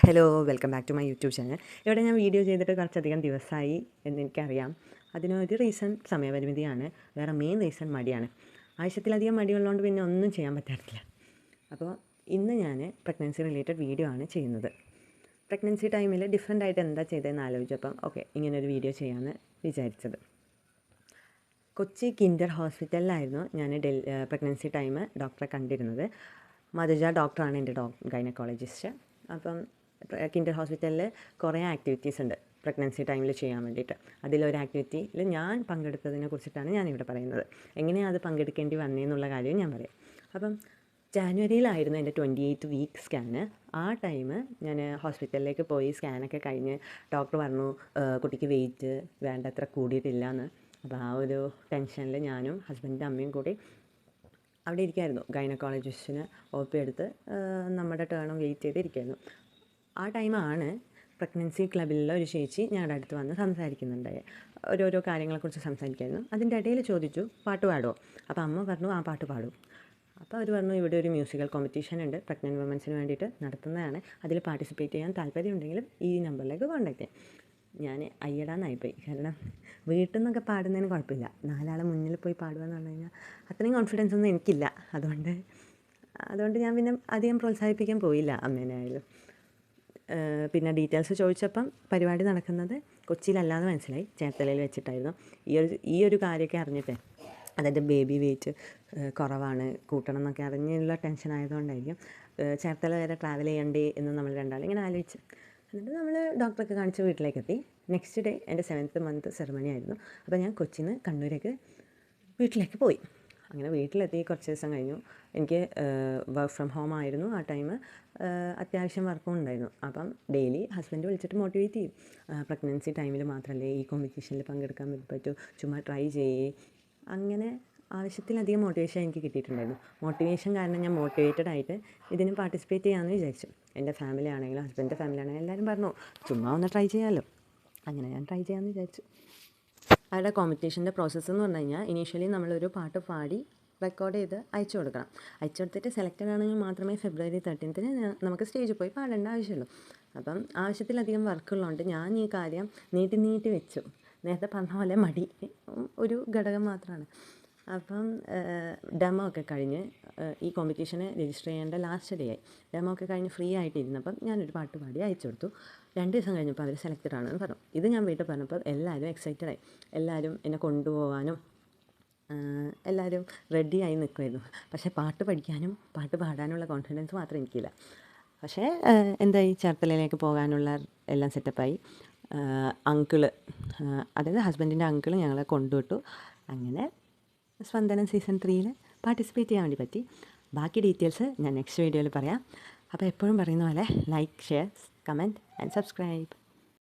Hello welcome back to my YouTube channel. ഇവിടെ ഞാൻ video ചെയ്തിട്ട് കുറച്ചധികം ദിവസമായി എന്നെനിക്കറിയാം. അതിനൊരു റീസൺ സമയപരിമിതിയാണ്, വേറെ മെയിൻ റീസൺ മടിയാണ്. ആവശ്യത്തിലധികം മടിയുള്ളതുകൊണ്ട് പിന്നെ ഒന്നും ചെയ്യാൻ പറ്റാറില്ല. അപ്പോൾ ഇന്ന് ഞാൻ പ്രഗ്നൻസി റിലേറ്റഡ് വീഡിയോ ആണ് ചെയ്യുന്നത്. പ്രഗ്നൻസി ടൈമിൽ ഡിഫറെൻ്റ് ആയിട്ട് എന്താ ചെയ്തതെന്ന് ആലോചിച്ചപ്പം ഓക്കെ ഇങ്ങനൊരു വീഡിയോ ചെയ്യാമെന്ന് വിചാരിച്ചത്. കൊച്ചി കിൻഡർ ഹോസ്പിറ്റലിലായിരുന്നു ഞാൻ പ്രഗ്നൻസി ടൈം ഡോക്ടറെ കണ്ടിരുന്നത്. മധുജ ഡോക്ടറാണ് എൻ്റെ ഗൈനക്കോളജിസ്റ്റ്. അപ്പം കിൻഡർ ഹോസ്പിറ്റലിൽ കുറേ ആക്ടിവിറ്റീസ് ഉണ്ട് പ്രഗ്നൻസി ടൈമിൽ ചെയ്യാൻ വേണ്ടിയിട്ട്. അതിലൊരു ആക്ടിവിറ്റിയിൽ ഞാൻ പങ്കെടുത്തതിനെ കുറിച്ചിട്ടാണ് ഞാനിവിടെ പറയുന്നത്. എങ്ങനെയാണ് അത് പങ്കെടുക്കേണ്ടി വന്നതെന്നുള്ള കാര്യം ഞാൻ പറയാം. അപ്പം ജാനുവരിയിലായിരുന്നു എൻ്റെ 28th വീക്ക് സ്കാന്. ആ ടൈം ഞാൻ ഹോസ്പിറ്റലിലേക്ക് പോയി സ്കാനൊക്കെ കഴിഞ്ഞ് ഡോക്ടർ പറഞ്ഞു കുട്ടിക്ക് വെയിറ്റ് വേണ്ടത്ര കൂടിയിട്ടില്ല എന്ന്. അപ്പോൾ ആ ഒരു ടെൻഷനിൽ ഞാനും ഹസ്ബൻഡിൻ്റെ അമ്മയും കൂടി അവിടെ ഇരിക്കുമായിരുന്നു. ഗൈനക്കോളജിസ്റ്റിന് ഒ പി എടുത്ത് നമ്മുടെ ടേണും വെയിറ്റ് ചെയ്തിരിക്കുമായിരുന്നു. ആ ടൈമാണ് പ്രഗ്നൻസി ക്ലബിലുള്ള ഒരു ചേച്ചി ഞങ്ങളുടെ അടുത്ത് വന്ന് സംസാരിക്കുന്നുണ്ടായി. ഓരോരോ കാര്യങ്ങളെക്കുറിച്ച് സംസാരിക്കായിരുന്നു. അതിൻ്റെ ഇടയിൽ ചോദിച്ചു പാട്ട് പാടുമോ. അപ്പോൾ അമ്മ പറഞ്ഞു ആ പാട്ട് പാടും. അപ്പോൾ അവർ പറഞ്ഞു ഇവിടെ ഒരു മ്യൂസിക്കൽ കോമ്പറ്റീഷൻ ഉണ്ട് പ്രഗ്നൻറ്റ് വുമൻസിന് വേണ്ടിയിട്ട് നടത്തുന്നതാണ്, അതിൽ പാർട്ടിസിപ്പേറ്റ് ചെയ്യാൻ താല്പര്യമുണ്ടെങ്കിലും ഈ നമ്പറിലേക്ക് കോൺടാക്ട് ചെയ്യാം. ഞാൻ അയ്യടാന്നായിപ്പോയി. കാരണം വീട്ടിൽ നിന്നൊക്കെ പാടുന്നതിന് കുഴപ്പമില്ല, നാലാളെ മുന്നിൽ പോയി പാടുക എന്ന് പറഞ്ഞു കഴിഞ്ഞാൽ അത്രയും കോൺഫിഡൻസ് ഒന്നും എനിക്കില്ല. അതുകൊണ്ട് ഞാൻ പിന്നെ അധികം പ്രോത്സാഹിപ്പിക്കാൻ പോയില്ല അമ്മേനെ ആയാലും. പിന്നെ ഡീറ്റെയിൽസ് ചോദിച്ചപ്പം പരിപാടി നടക്കുന്നത് കൊച്ചിയിലല്ലാതെ മനസ്സിലായി, ചേർത്തലയിൽ വെച്ചിട്ടായിരുന്നു. ഈ ഒരു കാര്യമൊക്കെ അറിഞ്ഞിട്ടേ, അതായത് ബേബി വെയിറ്റ് കുറവാണ്, കൂട്ടണം എന്നൊക്കെ അറിഞ്ഞുള്ള ടെൻഷൻ ആയതുകൊണ്ടായിരിക്കും ചേർത്തല വരെ ട്രാവൽ ചെയ്യണ്ടേ എന്ന് നമ്മൾ രണ്ടാളും ഇങ്ങനെ ആലോചിച്ച്. എന്നിട്ട് നമ്മൾ ഡോക്ടറൊക്കെ കാണിച്ച് വീട്ടിലേക്ക് എത്തി. നെക്സ്റ്റ് ഡേ എൻ്റെ 7th മന്ത് സെറമണി ആയിരുന്നു. അപ്പോൾ ഞാൻ കൊച്ചിയിൽ നിന്ന് കണ്ണൂരേക്ക് വീട്ടിലേക്ക് പോയി. അങ്ങനെ വീട്ടിലെത്തി കുറച്ച് ദിവസം കഴിഞ്ഞു. എനിക്ക് വർക്ക് ഫ്രം ഹോം ആയിരുന്നു ആ ടൈം. അത്യാവശ്യം വർക്കും ഉണ്ടായിരുന്നു. അപ്പം ഡെയിലി ഹസ്ബൻഡ് വിളിച്ചിട്ട് മോട്ടിവേറ്റ് ചെയ്യും. പ്രഗ്നൻസി ടൈമിൽ മാത്രമല്ലേ ഈ കോമ്പറ്റീഷനിൽ പങ്കെടുക്കാൻ പറ്റൂ, ചുമ്മാ ട്രൈ ചെയ്യേ. അങ്ങനെ ആവശ്യത്തിലധികം മോട്ടിവേഷൻ എനിക്ക് കിട്ടിയിട്ടുണ്ടായിരുന്നു. മോട്ടിവേഷൻ കാരണം ഞാൻ മോട്ടിവേറ്റഡ് ആയിട്ട് ഇതിന് പാർട്ടിസിപ്പേറ്റ് ചെയ്യാമെന്ന് വിചാരിച്ചു. എൻ്റെ ഫാമിലി ആണെങ്കിലും ഹസ്ബൻഡിൻ്റെ ഫാമിലി ആണെങ്കിലും എല്ലാവരും പറഞ്ഞു ചുമ്മാ ഒന്ന് ട്രൈ ചെയ്യാമല്ലോ. അങ്ങനെ ഞാൻ ട്രൈ ചെയ്യാമെന്ന് വിചാരിച്ചു. അവരുടെ കോമ്പറ്റീഷൻ്റെ പ്രോസസ്സ് എന്ന് പറഞ്ഞു കഴിഞ്ഞാൽ ഇനീഷ്യലി നമ്മളൊരു പാട്ട് പാടി റെക്കോർഡ് ചെയ്ത് അയച്ചു കൊടുക്കണം. അയച്ചു കൊടുത്തിട്ട് സെലക്റ്റഡ് ആണെങ്കിൽ മാത്രമേ February 13th നമുക്ക് സ്റ്റേജിൽ പോയി പാടേണ്ട ആവശ്യമുള്ളൂ. അപ്പം ആവശ്യത്തിലധികം വർക്കുള്ളതുകൊണ്ട് ഞാൻ ഈ കാര്യം നീട്ടി വെച്ചു. നേരത്തെ പറഞ്ഞ പോലെ മടി ഒരു ഘടകം മാത്രമാണ്. അപ്പം ഡെമോ ഒക്കെ കഴിഞ്ഞ് ഈ കോമ്പറ്റീഷന് രജിസ്റ്റർ ചെയ്യേണ്ട ലാസ്റ്റ് ഡേ ആയി. ഡെമോ ഒക്കെ കഴിഞ്ഞ് ഫ്രീ ആയിട്ടിരുന്നപ്പം ഞാനൊരു പാട്ട് പാടി അയച്ചു കൊടുത്തു. 2 ദിവസം കഴിഞ്ഞപ്പോൾ അവർ സെലക്റ്റഡ് ആണെന്ന് പറഞ്ഞു. ഇത് ഞാൻ വീട്ടിൽ പറഞ്ഞപ്പോൾ എല്ലാവരും എക്സൈറ്റഡ് ആയി. എല്ലാവരും എന്നെ കൊണ്ടുപോകാനും എല്ലാവരും റെഡിയായി നിൽക്കുമായിരുന്നു. പക്ഷേ പാട്ട് പഠിക്കാനും പാട്ട് പാടാനുള്ള കോൺഫിഡൻസ് മാത്രം എനിക്കില്ല. പക്ഷേ എന്തായി, ചേർത്തലയിലേക്ക് പോകാനുള്ള എല്ലാം സെറ്റപ്പായി. അങ്കിള്, അതായത് ഹസ്ബൻഡിൻ്റെ അങ്കിള് ഞങ്ങളെ കൊണ്ടുവിട്ടു. അങ്ങനെ സ്പന്ദനം സീസൺ 3 പാർട്ടിസിപ്പേറ്റ് ചെയ്യാൻ വേണ്ടി പറ്റി. ബാക്കി ഡീറ്റെയിൽസ് ഞാൻ നെക്സ്റ്റ് വീഡിയോയിൽ പറയാം. അപ്പോൾ എപ്പോഴും പറയുന്ന പോലെ like, share, comment and subscribe.